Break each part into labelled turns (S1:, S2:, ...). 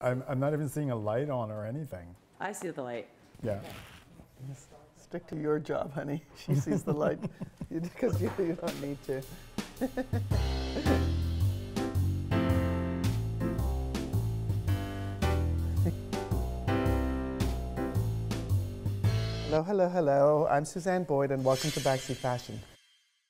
S1: I'm not even seeing a light on or anything.
S2: I see the light.
S1: Yeah.
S3: Just stick to your job, honey. She sees the light because you don't need to. Hello, hello, hello. I'm Suzanne Boyd and welcome to Backseat Fashion.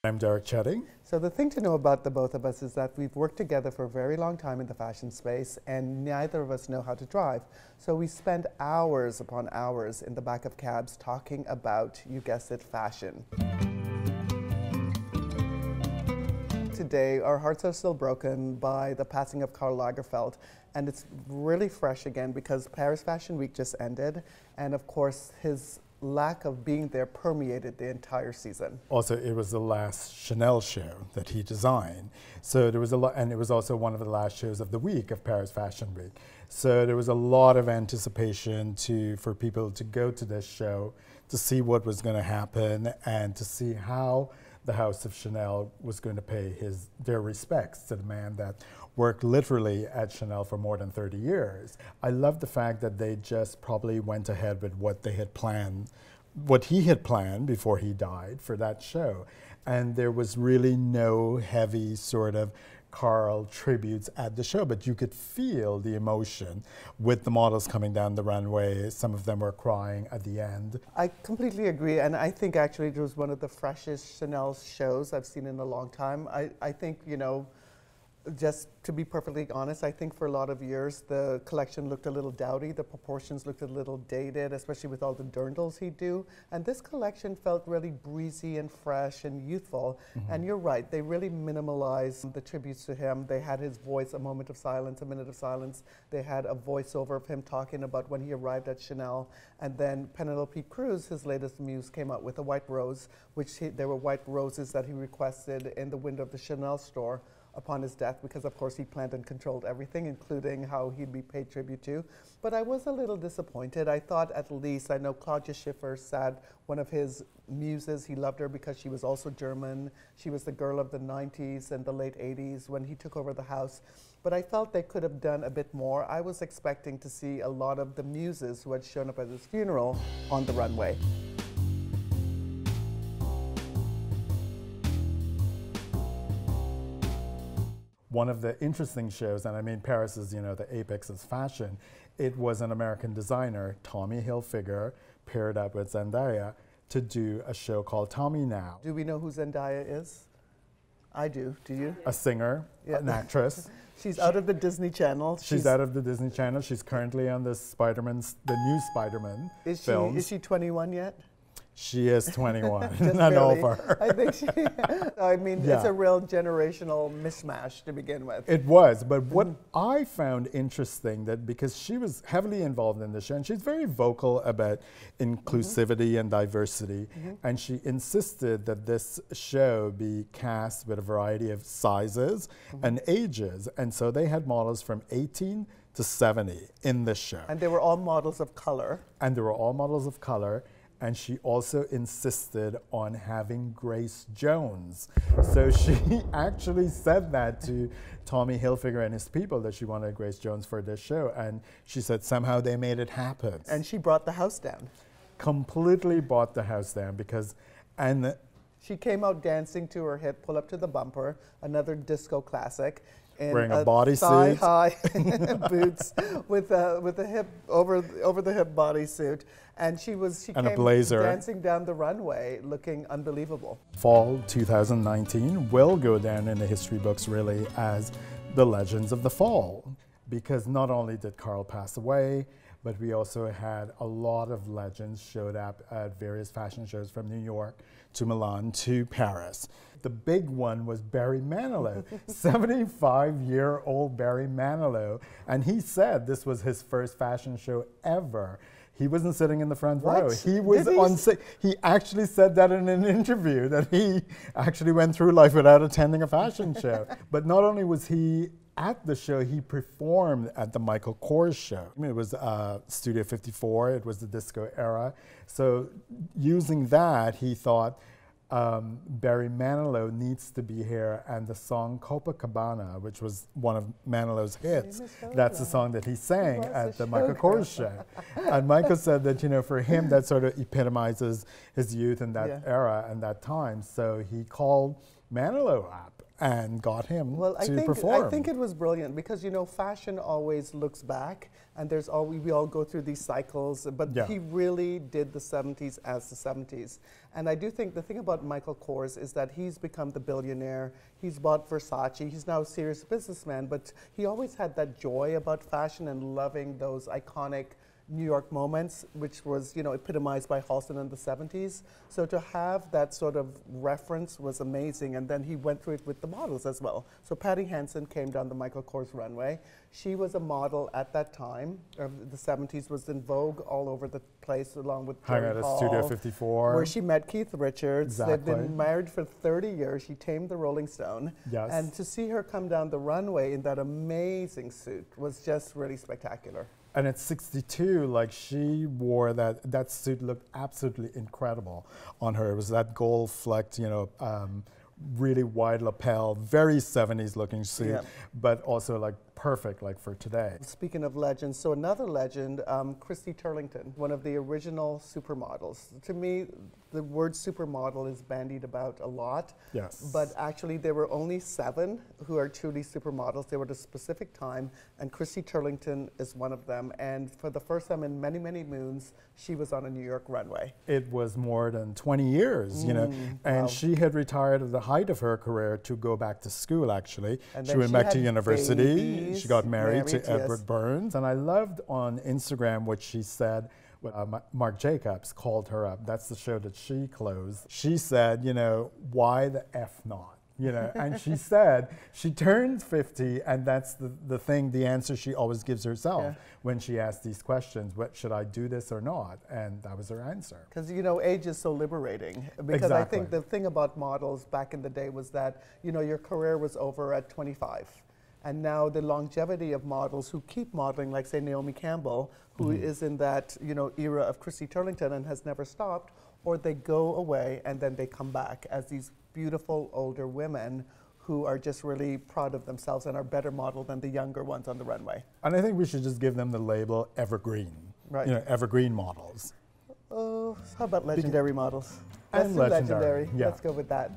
S1: I'm Derick Chetty.
S3: So the thing to know about the both of us is that we've worked together for a very long time in the fashion space and neither of us know how to drive. So we spend hours upon hours in the back of cabs talking about, you guessed it, fashion. Today, our hearts are still broken by the passing of Karl Lagerfeld, and it's really fresh again because Paris Fashion Week just ended, and of course his lack of being there permeated the entire season.
S1: Also, it was the last Chanel show that he designed. So there was a lot, and it was also one of the last shows of the week of Paris Fashion Week. So there was a lot of anticipation for people to go to this show, to see what was going to happen, and to see how the House of Chanel was going to pay their respects to the man that worked literally at Chanel for more than 30 years. I love the fact that they just probably went ahead with what they had planned, what he had planned before he died for that show. And there was really no heavy sort of Karl tributes at the show, but you could feel the emotion with the models coming down the runway. Some of them were crying at the end.
S3: I completely agree, and I think actually it was one of the freshest Chanel shows I've seen in a long time. I think, you know, just to be perfectly honest, I think for a lot of years the collection looked a little dowdy, the proportions looked a little dated, especially with all the dirndls he'd do. And this collection felt really breezy and fresh and youthful. Mm-hmm. And you're right, they really minimalized the tributes to him. They had his voice, a moment of silence, a minute of silence. They had a voiceover of him talking about when he arrived at Chanel. And then Penelope Cruz, his latest muse, came out with a white rose, which there were white roses that he requested in the window of the Chanel store upon his death, because of course he planned and controlled everything, including how he'd be paid tribute to. But I was a little disappointed. I thought at least, I know Claudia Schiffer said one of his muses, he loved her because she was also German. She was the girl of the 90s and the late 80s when he took over the house. But I felt they could have done a bit more. I was expecting to see a lot of the muses who had shown up at his funeral on the runway.
S1: One of the interesting shows, and I mean Paris is, you know, the apex of fashion, it was an American designer, Tommy Hilfiger, paired up with Zendaya to do a show called Tommy Now.
S3: Do we know who Zendaya is? I do. Do you?
S1: A singer, yeah. An actress.
S3: She's out of the Disney Channel.
S1: She's out of the Disney Channel. She's currently on the new Spider-Man films.
S3: Is she 21 yet?
S1: She is 21, not over.
S3: I think she, I mean, yeah. It's a real generational mishmash to begin with.
S1: It was, but what I found interesting, that because she was heavily involved in the show, and she's very vocal about inclusivity and diversity, and she insisted that this show be cast with a variety of sizes and ages, and so they had models from 18 to 70 in this show.
S3: And they were all models of color.
S1: And she also insisted on having Grace Jones. So she actually said that to Tommy Hilfiger and his people, that she wanted Grace Jones for this show. And she said somehow they made it happen.
S3: And she brought the house down.
S1: Completely brought the house down because,
S3: she came out dancing to her hip, pull up to the bumper, another disco classic.
S1: Wearing a bodysuit,
S3: thigh-high boots with a hip over the hip bodysuit, and she came
S1: a blazer,
S3: dancing down the runway, looking unbelievable.
S1: Fall 2019 will go down in the history books really as the legends of the fall, because not only did Karl pass away, but we also had a lot of legends showed up at various fashion shows from New York to Milan to Paris. The big one was Barry Manilow, 75-year-old Barry Manilow, and he said this was his first fashion show ever. He wasn't sitting in the front row. He was on set. He actually said that in an interview, that he actually went through life without attending a fashion show. But not only was he at the show, he performed at the Michael Kors show. I mean, it was Studio 54, it was the disco era. So using that, he thought, Barry Manilow needs to be here, and the song Copacabana, which was one of Manilow's hits, that's the song that he sang at the Michael Kors show. And Michael said that, you know, for him that sort of epitomizes his youth in that era and that time. So he called Manilow up and got him to perform.
S3: I think it was brilliant because, you know, fashion always looks back, and there's always, we all go through these cycles, but he really did the 70s as the 70s. And I do think the thing about Michael Kors is that he's become the billionaire. He's bought Versace. He's now a serious businessman, but he always had that joy about fashion and loving those iconic New York moments, which was, you know, epitomized by Halston in the 70s. So to have that sort of reference was amazing. And then he went through it with the models as well. So Patti Hansen came down the Michael Kors runway. She was a model at that time of the 70s, was in vogue all over the place, along with
S1: Hung out at Studio 54.
S3: Where she met Keith Richards.
S1: Exactly.
S3: They've been married for 30 years. She tamed the Rolling Stone.
S1: Yes.
S3: And to see her come down the runway in that amazing suit was just really spectacular.
S1: And at 62, like, she wore that suit looked absolutely incredible on her. It was that gold flecked, you know, really wide lapel, very 70s looking suit, but also like perfect like for today.
S3: Speaking of legends, so another legend, Christy Turlington, one of the original supermodels. To me, the word supermodel is bandied about a lot.
S1: Yes.
S3: But actually there were only 7 who are truly supermodels. They were at a specific time, and Christy Turlington is one of them. And for the first time in many, many moons, she was on a New York runway.
S1: It was more than 20 years, you know, and she had retired at the height of her career to go back to school, actually.
S3: And
S1: she went back to university.
S3: Babies.
S1: She got married to Edward Burns. And I loved on Instagram what she said. Marc Jacobs called her up. That's the show that she closed. She said, you know, why the F not? You know, and she said she turned 50, and that's the thing, the answer she always gives herself when she asks these questions. What, should I do this or not? And that was her answer.
S3: Because, you know, age is so liberating. Because I think the thing about models back in the day was that, you know, your career was over at 25. And now the longevity of models who keep modeling, like say Naomi Campbell, who is in that, you know, era of Christy Turlington and has never stopped, or they go away and then they come back as these beautiful older women who are just really proud of themselves and are better modeled than the younger ones on the runway.
S1: And I think we should just give them the label evergreen. Right. You know, evergreen models.
S3: Oh, how about legendary models?
S1: And
S3: Let's do
S1: legendary.
S3: Let's go with that.